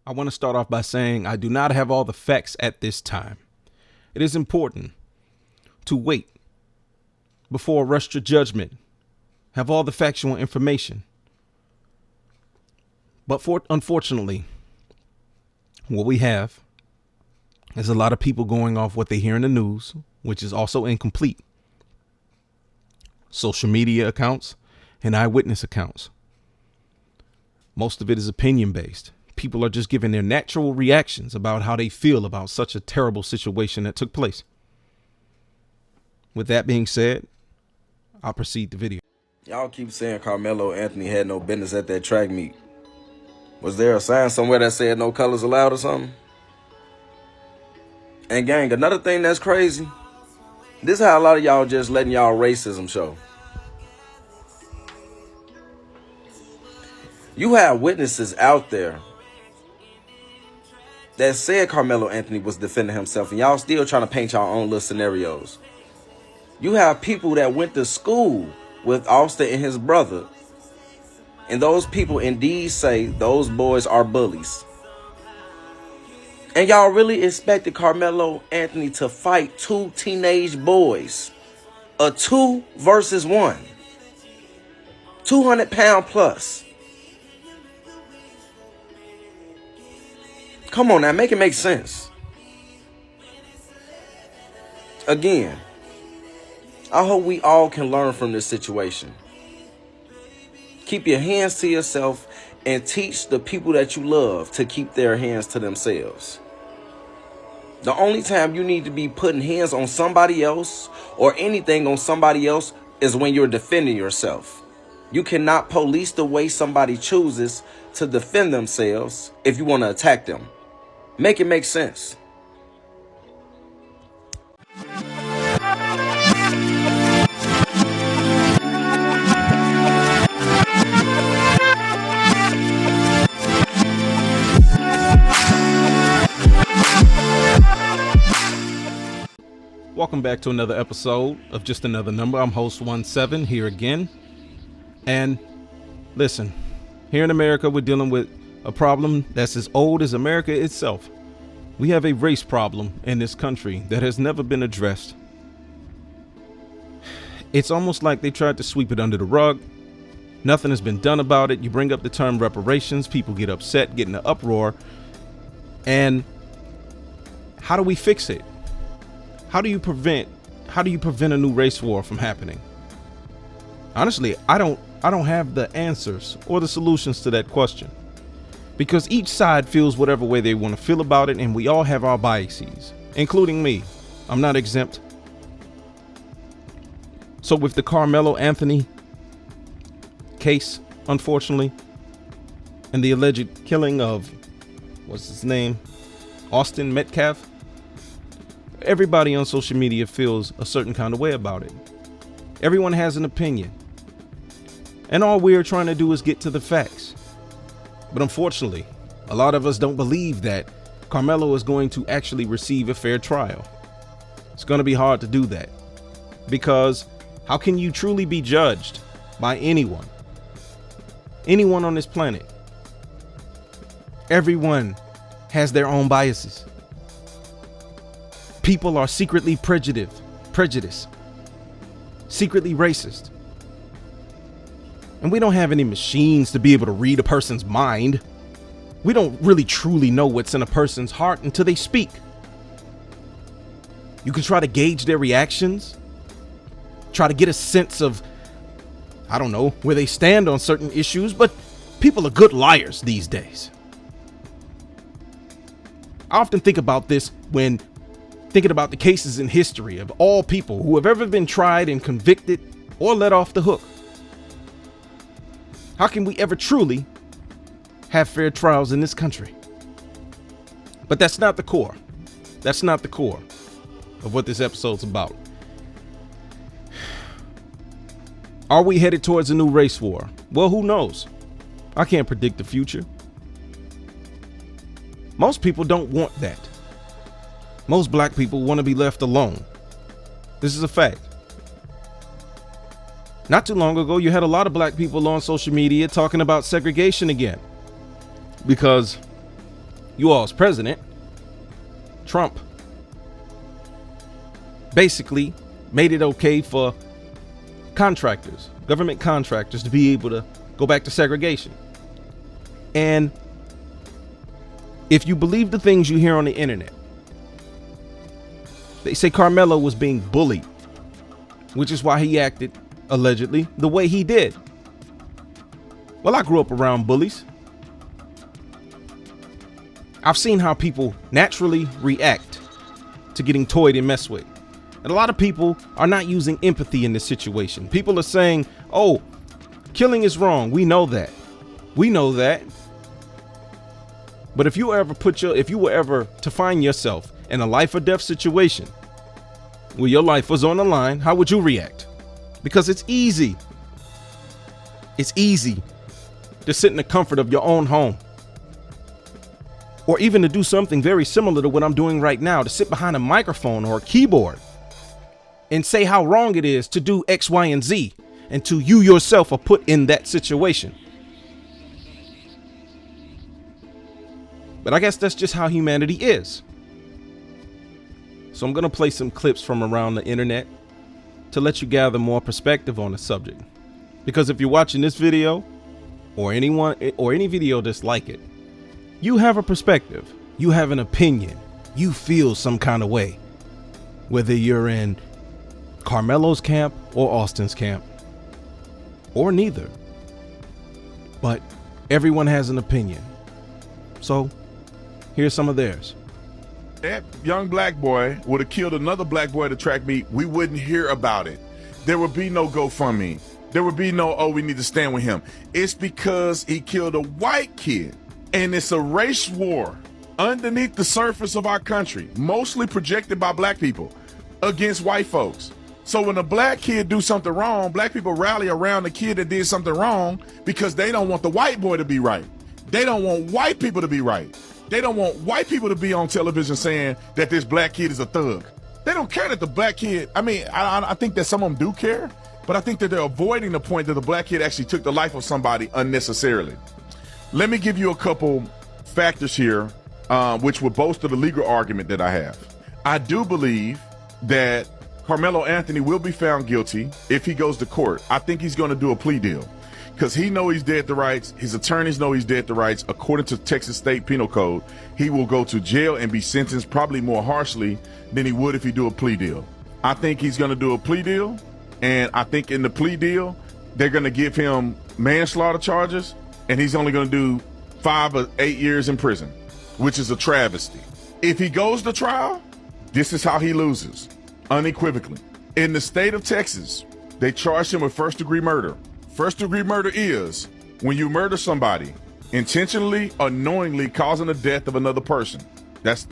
I want to start off by saying I do not have all the facts at this time. It is important to wait before rush to judgment, have all the factual information. But unfortunately, what we have is a lot of people going off what they hear in the news, which is also incomplete. Social media accounts and eyewitness accounts. Most of it is opinion based. People are just giving their natural reactions about how they feel about such a terrible situation that took place. With that being said, I'll proceed the video. Y'all keep saying Karmelo Anthony had no business at that track meet. Was there a sign somewhere that said no colors allowed or something? And gang, another thing that's crazy, this is how a lot of y'all just letting y'all racism show. You have witnesses out there that said Karmelo Anthony was defending himself, and y'all still trying to paint y'all own little scenarios. You have people that went to school with Austin and his brother, and those people indeed say those boys are bullies. And y'all really expected Karmelo Anthony to fight two teenage boys, a 2 versus 1, 200-pound plus. Come on now, make it make sense. Again, I hope we all can learn from this situation. Keep your hands to yourself and teach the people that you love to keep their hands to themselves. The only time you need to be putting hands on somebody else or anything on somebody else is when you're defending yourself. You cannot police the way somebody chooses to defend themselves if you want to attack them. Make it make sense. Welcome back to another episode of Just Another Number. I'm host 17 here again. And listen, here in America, we're dealing with a problem that's as old as America itself. We have a race problem in this country that has never been addressed. It's almost like they tried to sweep it under the rug. Nothing has been done about it. You bring up the term reparations, people get upset, get in an uproar. And how do we fix it? How do you prevent a new race war from happening? Honestly, I don't have the answers or the solutions to that question, because each side feels whatever way they want to feel about it, and we all have our biases, including me. I'm not exempt. So with the Karmelo Anthony case, unfortunately, and the alleged killing of, what's his name, Austin Metcalf, everybody on social media feels a certain kind of way about it. Everyone has an opinion. And all we're trying to do is get to the facts. But unfortunately, a lot of us don't believe that Karmelo is going to actually receive a fair trial. It's going to be hard to do that, because how can you truly be judged by anyone on this planet? Everyone has their own biases. People are secretly prejudiced, secretly racist. And we don't have any machines to be able to read a person's mind. We don't really truly know what's in a person's heart until they speak. You can try to gauge their reactions, try to get a sense of, I don't know, where they stand on certain issues, but people are good liars these days. I often think about this when thinking about the cases in history of all people who have ever been tried and convicted or let off the hook. How can we ever truly have fair trials in this country? But that's not the core. That's not the core of what this episode's about. Are we headed towards a new race war? Well, who knows? I can't predict the future. Most people don't want that. Most black people want to be left alone. This is a fact. Not too long ago, you had a lot of black people on social media talking about segregation again, because you all's president, Trump, basically made it okay for contractors, government contractors, to be able to go back to segregation. And if you believe the things you hear on the internet, they say Karmelo was being bullied, which is why he acted, allegedly, the way he did. Well, I grew up around bullies. I've seen how people naturally react to getting toyed and messed with. And a lot of people are not using empathy in this situation. People are saying, oh, killing is wrong. We know that. We know that. But if you were ever to find yourself in a life or death situation where your life was on the line, how would you react? Because it's easy. It's easy to sit in the comfort of your own home, or even to do something very similar to what I'm doing right now, to sit behind a microphone or a keyboard and say how wrong it is to do X, Y, and Z, until you yourself are put in that situation. But I guess that's just how humanity is. So I'm going to play some clips from around the internet to let you gather more perspective on the subject. Because if you're watching this video, or any video that's like it, you have a perspective, you have an opinion, you feel some kind of way, whether you're in Karmelo's camp or Austin's camp, or neither. But everyone has an opinion. So here's some of theirs. That young black boy would have killed another black boy at a track meet. We wouldn't hear about it. There would be no GoFundMe. There would be no, oh, we need to stand with him. It's because he killed a white kid. And it's a race war underneath the surface of our country, mostly projected by black people against white folks. So when a black kid do something wrong, black people rally around the kid that did something wrong because they don't want the white boy to be right. They don't want white people to be right. They don't want white people to be on television saying that this black kid is a thug. They don't care that the black kid, I think that some of them do care, but I think that they're avoiding the point that the black kid actually took the life of somebody unnecessarily. Let me give you a couple factors here, which would bolster the legal argument that I have. I do believe that Karmelo Anthony will be found guilty if he goes to court. I think he's going to do a plea deal because he knows he's dead to rights. His attorneys know he's dead to rights. According to Texas State Penal Code, he will go to jail and be sentenced probably more harshly than he would if he do a plea deal. I think he's going to do a plea deal, and I think in the plea deal, they're going to give him manslaughter charges, and he's only going to do 5 or 8 years in prison, which is a travesty. If he goes to trial, this is how he loses, unequivocally. In the state of Texas, they charged him with first-degree murder. First-degree murder is when you murder somebody intentionally or knowingly causing the death of another person. That's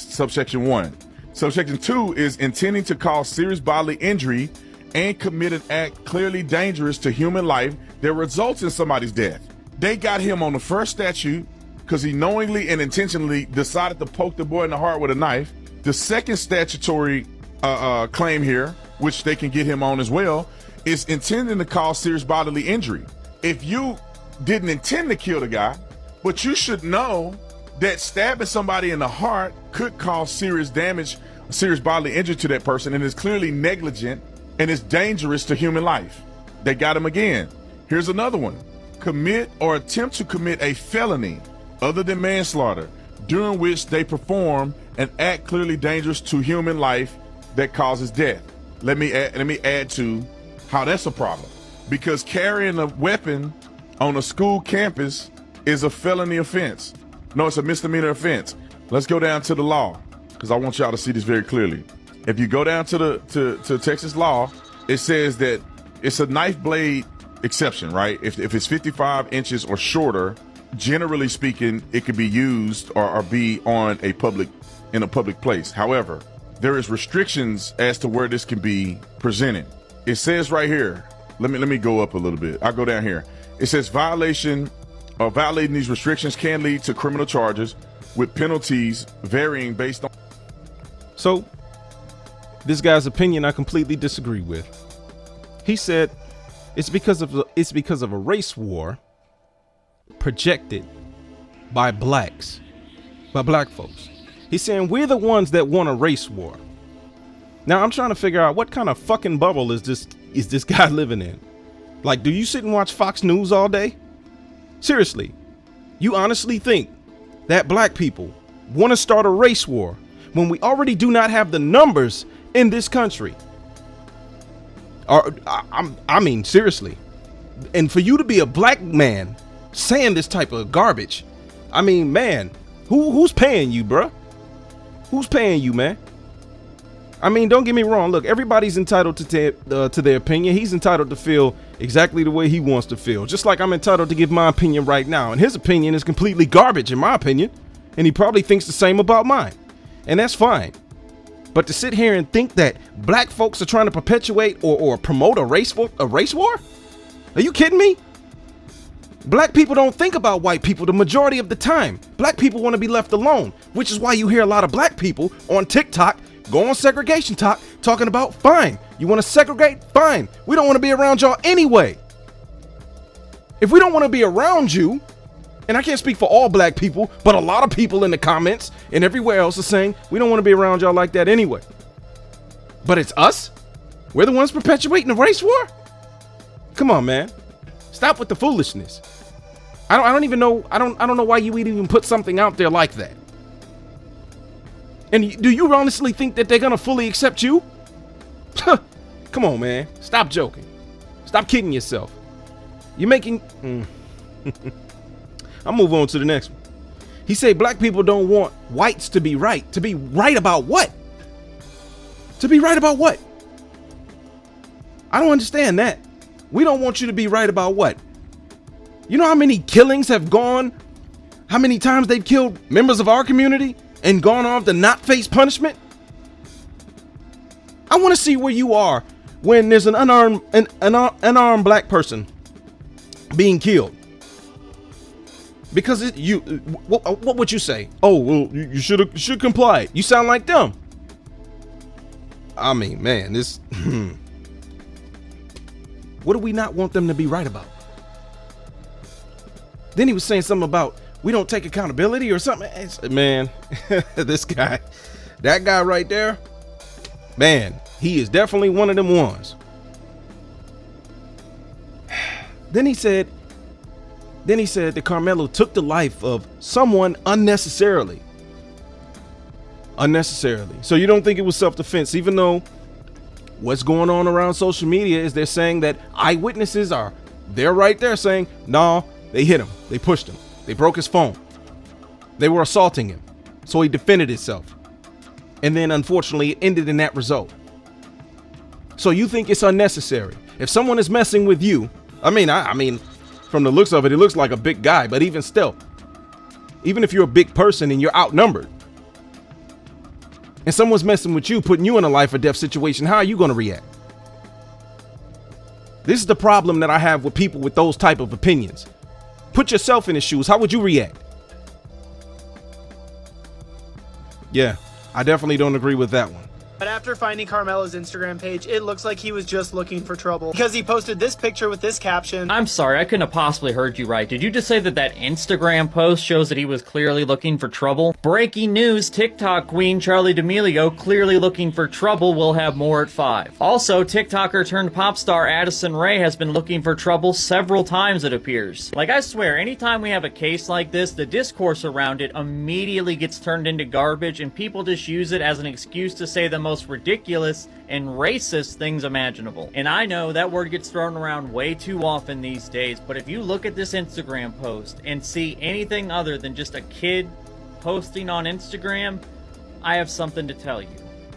subsection 1. Subsection 2 is intending to cause serious bodily injury and commit an act clearly dangerous to human life that results in somebody's death. They got him on the first statute because he knowingly and intentionally decided to poke the boy in the heart with a knife. The second statutory claim here, which they can get him on as well, is intending to cause serious bodily injury. If you didn't intend to kill the guy, but you should know that stabbing somebody in the heart could cause serious damage, serious bodily injury to that person, and is clearly negligent and is dangerous to human life. They got him again. Here's another one. Commit or attempt to commit a felony other than manslaughter during which they perform an act clearly dangerous to human life that causes death. Let me add to how that's a problem, because carrying a weapon on a school campus is a felony offense. No, it's a misdemeanor offense. Let's go down to the law, because I want y'all to see this very clearly. If you go down to Texas law, it says that it's a knife blade exception, right? If it's 55 inches or shorter, generally speaking, it could be used or be in a public place. However, there is restrictions as to where this can be presented. It says right here, let me go up a little bit. I'll go down here. It says violating these restrictions can lead to criminal charges with penalties varying based on. So this guy's opinion I completely disagree with. He said it's because of a race war projected by blacks by black folks. He's saying we're the ones that want a race war. Now I'm trying to figure out what kind of fucking bubble is this guy living in? Like, do you sit and watch Fox News all day? Seriously, you honestly think that black people want to start a race war when we already do not have the numbers in this country? Or, I mean, seriously. And for you to be a black man saying this type of garbage, I mean, man, who's paying you, bruh? Who's paying you, man? I mean, don't get me wrong. Look, everybody's entitled to their opinion. He's entitled to feel exactly the way he wants to feel. Just like I'm entitled to give my opinion right now. And his opinion is completely garbage, in my opinion. And he probably thinks the same about mine. And that's fine. But to sit here and think that black folks are trying to perpetuate or promote a race war? Are you kidding me? Black people don't think about white people the majority of the time. Black people want to be left alone, which is why you hear a lot of black people on TikTok go on segregation talk talking about, fine, you want to segregate? Fine. We don't want to be around y'all anyway. If we don't want to be around you, and I can't speak for all black people, but a lot of people in the comments and everywhere else are saying we don't want to be around y'all like that anyway. But it's us? We're the ones perpetuating the race war? Come on, man. Stop with the foolishness. I don't even know. I don't know why you would even put something out there like that. And do you honestly think that they're gonna fully accept you? Come on, man. Stop joking. Stop kidding yourself. You're making. I'll move on to the next one. He said black people don't want whites to be right. To be right about what? To be right about what? I don't understand that. We don't want you to be right about what? You know how many killings have gone? How many times they've killed members of our community and gone off to not face punishment? I want to see where you are when there's an unarmed black person being killed. Because what would you say? Oh, well, you should comply. You sound like them. I mean, man, this. What do we not want them to be right about? Then he was saying something about we don't take accountability or something. Man, this guy, that guy right there, man, he is definitely one of them ones. Then he said that Karmelo took the life of someone unnecessarily. So you don't think it was self-defense, even though what's going on around social media is they're saying that eyewitnesses they're right there saying, no, they hit him. They pushed him. They broke his phone. They were assaulting him. So he defended himself. And then unfortunately it ended in that result. So you think it's unnecessary. If someone is messing with you, I mean, from the looks of it, it looks like a big guy, but even still, even if you're a big person and you're outnumbered and someone's messing with you, putting you in a life or death situation, how are you going to react? This is the problem that I have with people with those type of opinions. Put yourself in his shoes. How would you react? Yeah, I definitely don't agree with that one. But after finding Karmelo's Instagram page, it looks like he was just looking for trouble. Because he posted this picture with this caption. I'm sorry, I couldn't have possibly heard you right. Did you just say that Instagram post shows that he was clearly looking for trouble? Breaking news, TikTok queen Charli D'Amelio clearly looking for trouble. We'll have more at 5. Also, TikToker turned pop star Addison Rae has been looking for trouble several times, it appears. Like, I swear, anytime we have a case like this, the discourse around it immediately gets turned into garbage and people just use it as an excuse to say the most ridiculous and racist things imaginable. And I know that word gets thrown around way too often these days, but if you look at this Instagram post and see anything other than just a kid posting on Instagram, I have something to tell you.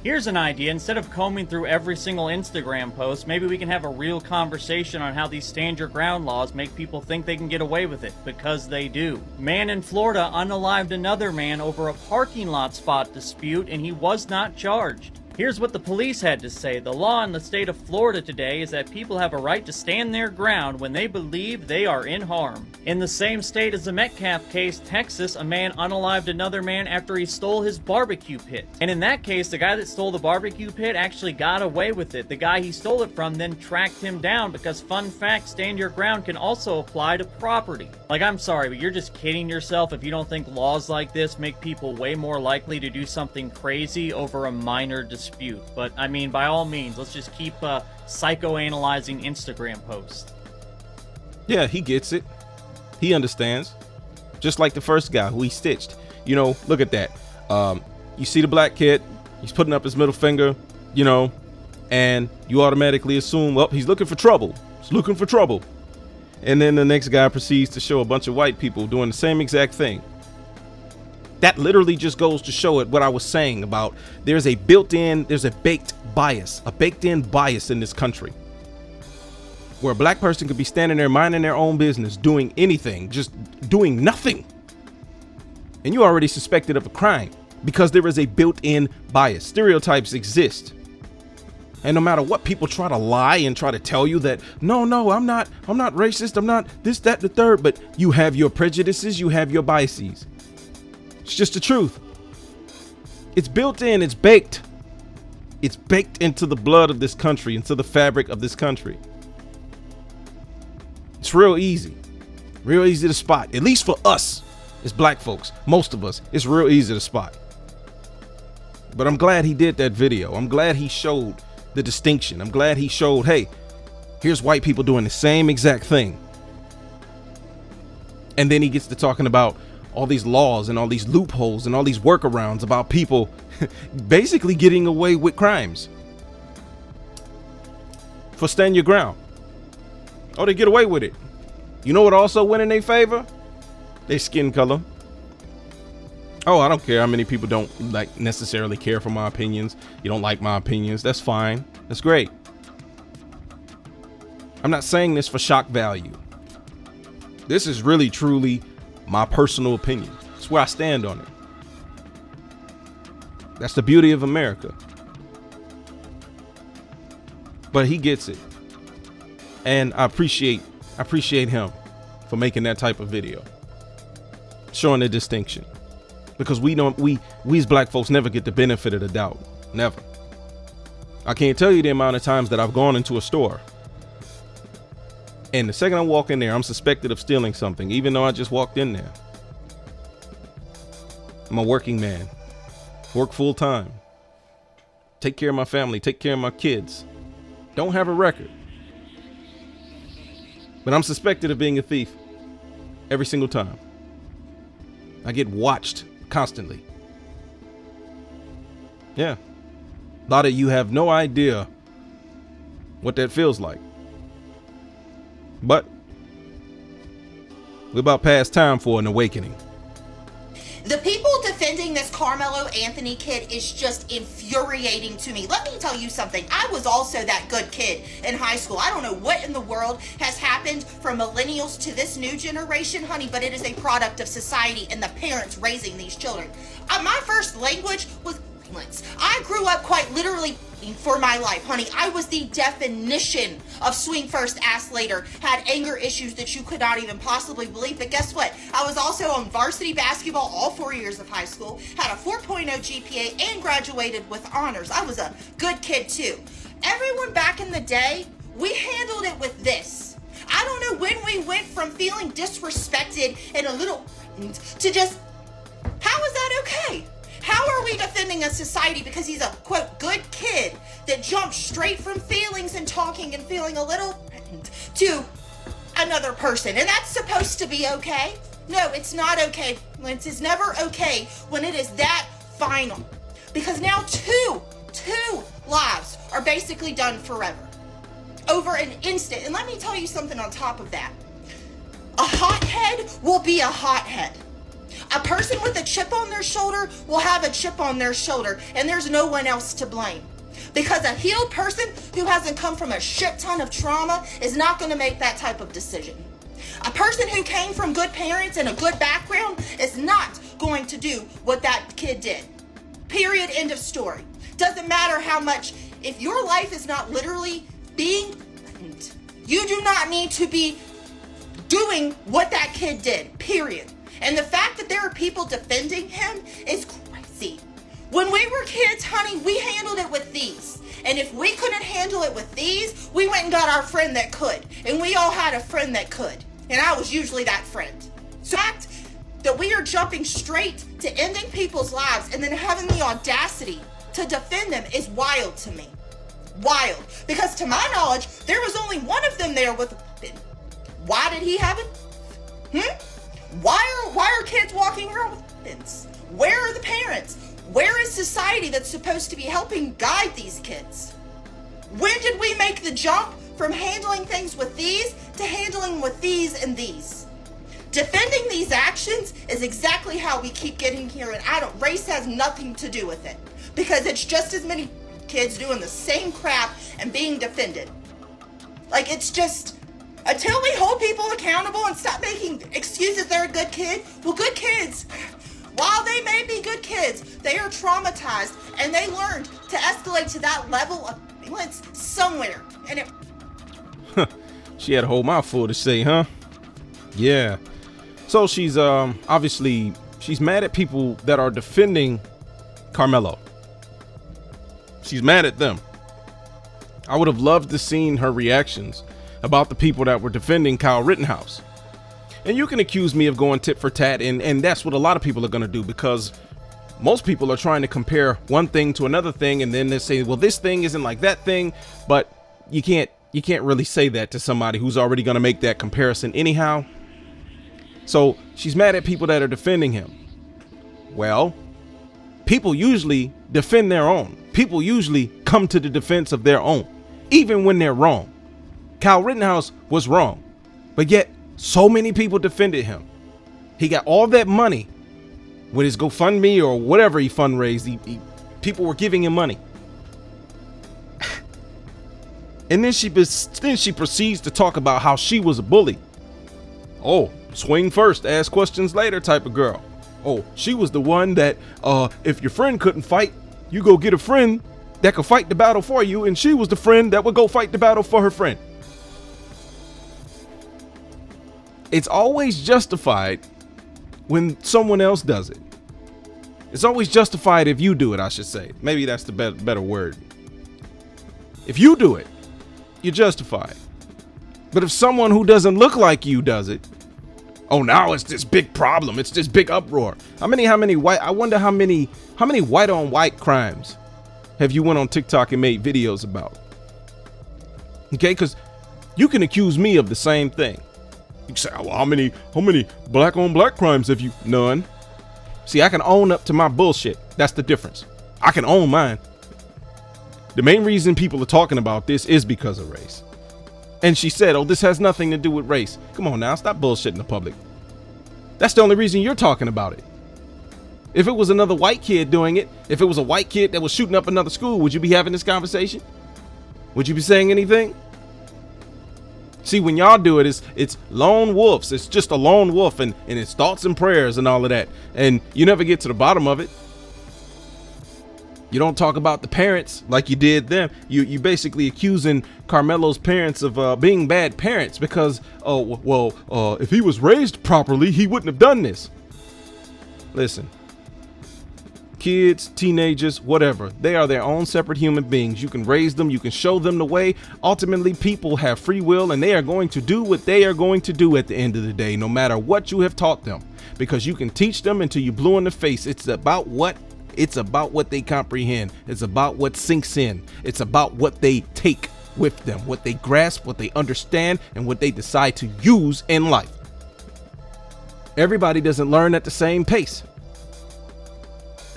Here's an idea. Instead of combing through every single Instagram post, maybe we can have a real conversation on how these stand your ground laws make people think they can get away with it, because they do. Man in Florida unalived another man over a parking lot spot dispute, and he was not charged. Here's what the police had to say. The law in the state of Florida today is that people have a right to stand their ground when they believe they are in harm. In the same state as the Metcalf case, Texas, a man unalived another man after he stole his barbecue pit. And in that case, the guy that stole the barbecue pit actually got away with it. The guy he stole it from then tracked him down because, fun fact, stand your ground can also apply to property. Like, I'm sorry, but you're just kidding yourself if you don't think laws like this make people way more likely to do something crazy over a minor dispute. But I mean, by all means, let's just keep psychoanalyzing Instagram posts. Yeah, he gets it. He understands. Just like the first guy who he stitched. You know, look at that. You see the black kid, he's putting up his middle finger, you know, and you automatically assume, well, he's looking for trouble. He's looking for trouble. And then the next guy proceeds to show a bunch of white people doing the same exact thing. That literally just goes to show it what I was saying about there's a baked in bias in this country where a black person could be standing there minding their own business, doing anything, just doing nothing. And you already suspected of a crime because there is a built-in bias. Stereotypes exist. And no matter what people try to lie and try to tell you that, no, I'm not racist, I'm not this, that, the third, but you have your prejudices, you have your biases. It's just the truth. It's built in, it's baked. It's baked into the blood of this country, into the fabric of this country. It's real easy to spot, at least for us as black folks, most of us, it's real easy to spot. But I'm glad he did that video. I'm glad he showed the distinction. I'm glad he showed, hey, here's white people doing the same exact thing. And then he gets to talking about all these laws and all these loopholes and all these workarounds about people basically getting away with crimes for stand your ground. Oh, they get away with it. You know what also went in their favor? Their skin color. Oh, I don't care how many people don't like necessarily care for my opinions. You don't like my opinions. That's fine. That's great. I'm not saying this for shock value. This is really, truly my personal opinion. It's where I stand on it. That's the beauty of America. But he gets it. And I appreciate him for making that type of video. Showing the distinction. Because we as black folks never get the benefit of the doubt. Never. I can't tell you the amount of times that I've gone into a store and the second I walk in there, I'm suspected of stealing something, even though I just walked in there. I'm a working man. Work full time. Take care of my family. Take care of my kids. Don't have a record. But I'm suspected of being a thief every single time. I get watched constantly. Yeah. A lot of you have no idea what that feels like. But we're about past time for an awakening. The people defending this Karmelo Anthony kid is just infuriating to me. Let me tell you something. I was also that good kid in high school. I don't know what in the world has happened from millennials to this new generation, honey, but it is a product of society and the parents raising these children. My first language was violence. I grew up quite literally for my life, honey. I was the definition of swing first, ass later, had anger issues that you could not even possibly believe. But guess what? I was also on varsity basketball all 4 years of high school, had a 4.0 GPA, and graduated with honors. I was a good kid too. Everyone back in the day, we handled it with this. I don't know when we went from feeling disrespected and a little to just, how is that okay? How are we defending a society because he's a, quote, good kid that jumped straight from feelings and talking and feeling a little to another person? And that's supposed to be okay? No, it's not okay. It is never okay when it is that final. Because now two lives are basically done forever. Over an instant. And let me tell you something on top of that. A hothead will be a hothead. A person with a chip on their shoulder will have a chip on their shoulder, and there's no one else to blame. Because a healed person who hasn't come from a shit ton of trauma is not going to make that type of decision. A person who came from good parents and a good background is not going to do what that kid did. Period. End of story. Doesn't matter how much, if your life is not literally being threatened, you do not need to be doing what that kid did, period. And the fact that there are people defending him is crazy. When we were kids, honey, we handled it with these. And if we couldn't handle it with these, we went and got our friend that could. And we all had a friend that could. And I was usually that friend. So the fact that we are jumping straight to ending people's lives and then having the audacity to defend them is wild to me. Wild. Because to my knowledge, there was only one of them there with a weapon. Why did he have it? Why are kids walking around with weapons? Where are the parents? Where is society that's supposed to be helping guide these kids? When did we make the jump from handling things with these to handling with these and these? Defending these actions is exactly how we keep getting here, and race has nothing to do with it, because it's just as many kids doing the same crap and being defended. Like, it's just, until we hold people accountable and stop making excuses they're a good kid, well, good kids, while they may be good kids, they are traumatized, and they learned to escalate to that level of violence somewhere, and it... She had a whole mouthful to say, huh? Yeah. So she's obviously, she's mad at people that are defending Karmelo. She's mad at them. I would have loved to seen her reactions about the people that were defending Kyle Rittenhouse. And you can accuse me of going tit for tat, and that's what a lot of people are going to do, because most people are trying to compare one thing to another thing, and then they say, well, this thing isn't like that thing. But you can't really say that to somebody who's already going to make that comparison anyhow. So she's mad at people that are defending him. Well, people usually defend their own. People usually come to the defense of their own, even when they're wrong. Kyle Rittenhouse was wrong, but yet so many people defended him. He got all that money with his GoFundMe or whatever he fundraised. People were giving him money. And then she proceeds to talk about how she was a bully. Oh, swing first, ask questions later type of girl. Oh, she was the one that if your friend couldn't fight, you go get a friend that could fight the battle for you, and she was the friend that would go fight the battle for her friend. It's always justified when someone else does it. It's always justified if you do it, I should say. Maybe that's the better word. If you do it, you're justified. But if someone who doesn't look like you does it, oh, now it's this big problem. It's this big uproar. I wonder how many white on white crimes have you went on TikTok and made videos about? Okay, because you can accuse me of the same thing. You can say, oh, well, how many black on black crimes have you? None. See, I can own up to my bullshit. That's the difference. I can own mine. The main reason people are talking about this is because of race. And she said, oh, this has nothing to do with race. Come on now, stop bullshitting the public. That's the only reason you're talking about it. If it was another white kid doing it, if it was a white kid that was shooting up another school, would you be having this conversation? Would you be saying anything? See, when y'all do it, it's lone wolves. It's just a lone wolf, and it's thoughts and prayers and all of that. And you never get to the bottom of it. You don't talk about the parents like you did them. You basically accusing Karmelo's parents of being bad parents because, if he was raised properly, he wouldn't have done this. Listen, kids, teenagers, whatever, they are their own separate human beings. You can raise them, you can show them the way. Ultimately, people have free will, and they are going to do what they are going to do at the end of the day, no matter what you have taught them, because you can teach them until you blue in the face. It's about what they comprehend. It's about what sinks in. It's about what they take with them, what they grasp, what they understand, and what they decide to use in life. Everybody doesn't learn at the same pace.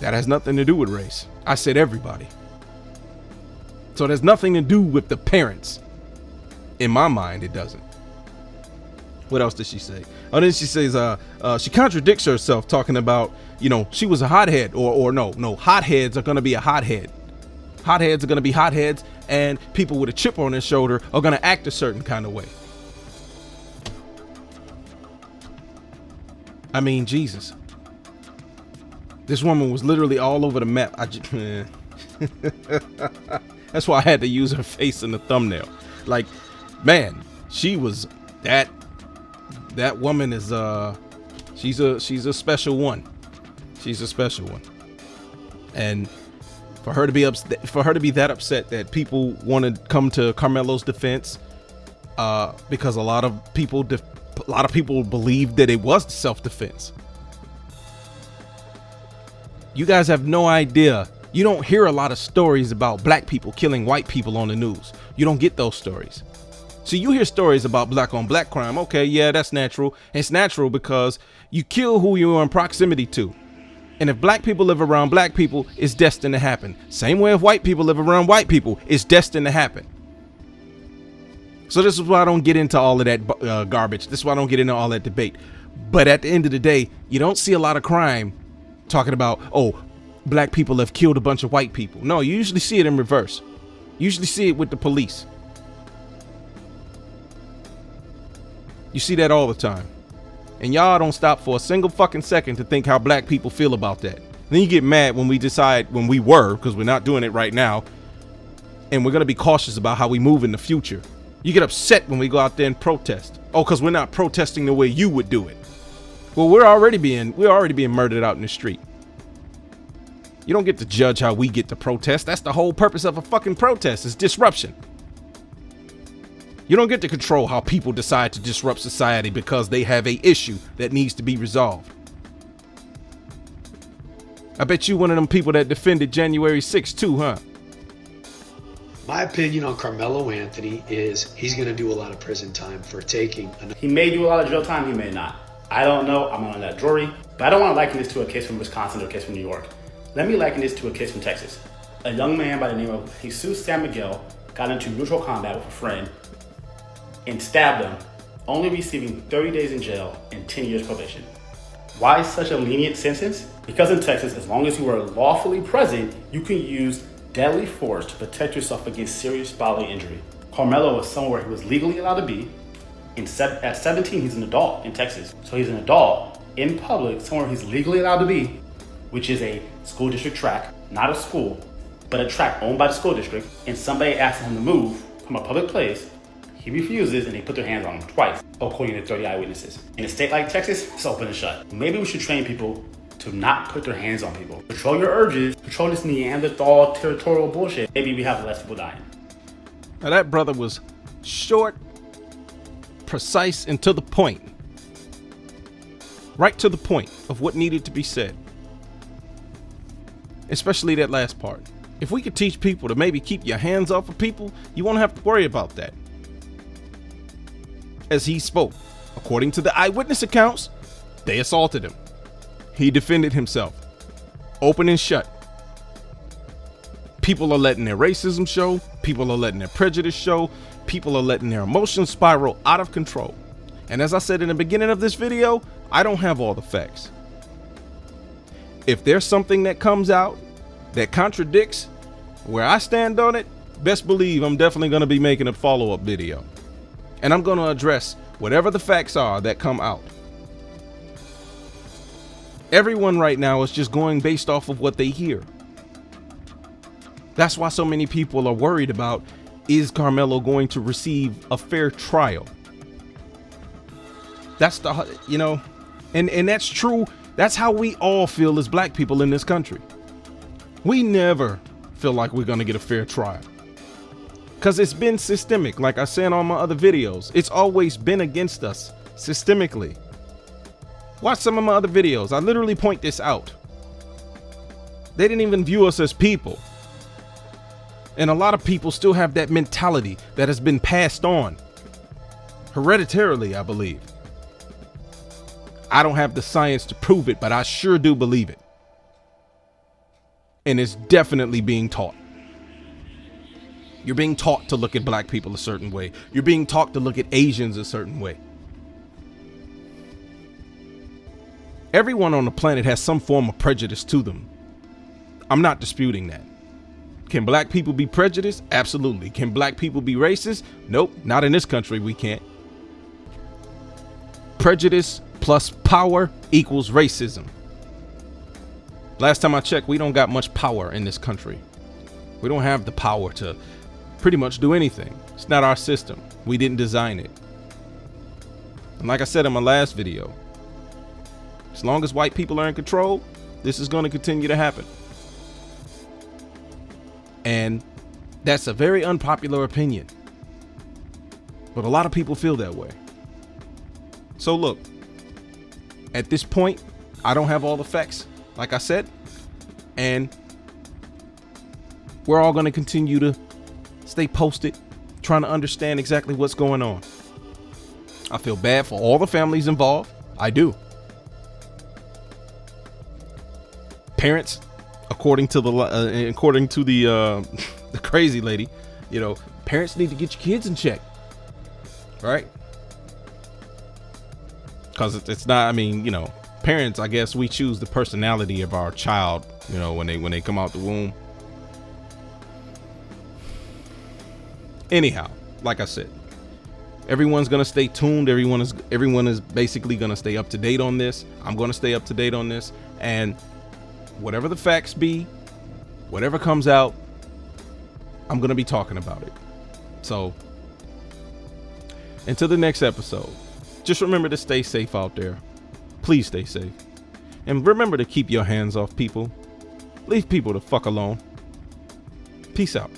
That has nothing to do with race. I said everybody. So there's nothing to do with the parents. In my mind, it doesn't. What else did she say? Oh, then she says she contradicts herself, talking about, she was a hothead, or no, hotheads are going to be a hothead. Hotheads are going to be hotheads, and people with a chip on their shoulder are going to act a certain kind of way. I mean, Jesus. This woman was literally all over the map. That's why I had to use her face in the thumbnail. Like, man, she was that woman is she's a special one. She's a special one. And for her to be that upset that people want to come to Karmelo's defense, because a lot of people believed that it was self-defense. You guys have no idea. You don't hear a lot of stories about black people killing white people on the news. You don't get those stories. So you hear stories about black on black crime. Okay, yeah, that's natural. It's natural because you kill who you are in proximity to. And if black people live around black people, it's destined to happen. Same way if white people live around white people, it's destined to happen. So this is why I don't get into all of that garbage. This is why I don't get into all that debate. But at the end of the day, you don't see a lot of crime talking about, oh, black people have killed a bunch of white people. No, you usually see it in reverse. You usually see it with the police. You see that all the time. And y'all don't stop for a single fucking second to think how black people feel about that. Then you get mad when we decide, because we're not doing it right now, and we're going to be cautious about how we move in the future. You get upset when we go out there and protest. Oh, because we're not protesting the way you would do it. Well, we're already being murdered out in the street. You don't get to judge how we get to protest. That's the whole purpose of a fucking protest, is disruption. You don't get to control how people decide to disrupt society because they have a issue that needs to be resolved. I bet you one of them people that defended January 6th too, huh? My opinion on Karmelo Anthony is he's going to do a lot of prison time for taking. He may do a lot of jail time, he may not. I don't know, I'm not on that jury, but I don't want to liken this to a case from Wisconsin or a case from New York. Let me liken this to a case from Texas. A young man by the name of Jesus San Miguel got into mutual combat with a friend and stabbed him, only receiving 30 days in jail and 10 years probation. Why such a lenient sentence? Because in Texas, as long as you are lawfully present, you can use deadly force to protect yourself against serious bodily injury. Karmelo was somewhere he was legally allowed to be. At 17, he's an adult in Texas. So he's an adult in public, somewhere he's legally allowed to be, which is a school district track, not a school, but a track owned by the school district. And somebody asks him to move from a public place. He refuses, and they put their hands on him twice, according to 30 eyewitnesses. In a state like Texas, it's open and shut. Maybe we should train people to not put their hands on people. Control your urges, control this Neanderthal territorial bullshit. Maybe we have less people dying. Now that brother was short, precise, and to the point. Right to the point of what needed to be said. Especially that last part. If we could teach people to maybe keep your hands off of people, you won't have to worry about that. As he spoke, according to the eyewitness accounts, they assaulted him. He defended himself. Open and shut. People are letting their racism show. People are letting their prejudice show. People are letting their emotions spiral out of control. And as I said in the beginning of this video, I don't have all the facts. If there's something that comes out that contradicts where I stand on it, best believe I'm definitely going to be making a follow-up video. And I'm going to address whatever the facts are that come out. Everyone right now is just going based off of what they hear. That's why so many people are worried about, is Karmelo going to receive a fair trial? That's and that's true. That's how we all feel as black people in this country. We never feel like we're going to get a fair trial. Because it's been systemic, like I said on my other videos. It's always been against us, systemically. Watch some of my other videos. I literally point this out. They didn't even view us as people. And a lot of people still have that mentality that has been passed on. Hereditarily, I believe. I don't have the science to prove it, but I sure do believe it. And it's definitely being taught. You're being taught to look at black people a certain way. You're being taught to look at Asians a certain way. Everyone on the planet has some form of prejudice to them. I'm not disputing that. Can black people be prejudiced? Absolutely. Can black people be racist? Nope, not in this country, we can't. Prejudice plus power equals racism. Last time I checked, we don't got much power in this country. We don't have the power to pretty much do anything. It's not our system. We didn't design it. And like I said in my last video, as long as white people are in control, this is going to continue to happen. And that's a very unpopular opinion, but a lot of people feel that way. So look, at this point, I don't have all the facts, like I said, and we're all going to continue to stay posted, trying to understand exactly what's going on. I feel bad for all the families involved. I do. Parents, according to the the crazy lady, you know, parents need to get your kids in check, right? Because it's not, I mean, you know, parents, I guess we choose the personality of our child, you know, when they come out the womb. Anyhow, like I said, everyone's gonna stay tuned. Everyone is basically gonna stay up to date on this. I'm gonna stay up to date on this, and whatever the facts be, whatever comes out, I'm gonna be talking about it. So until the next episode, just remember to stay safe out there. Please stay safe, and remember to keep your hands off people. Leave people the fuck alone. Peace out.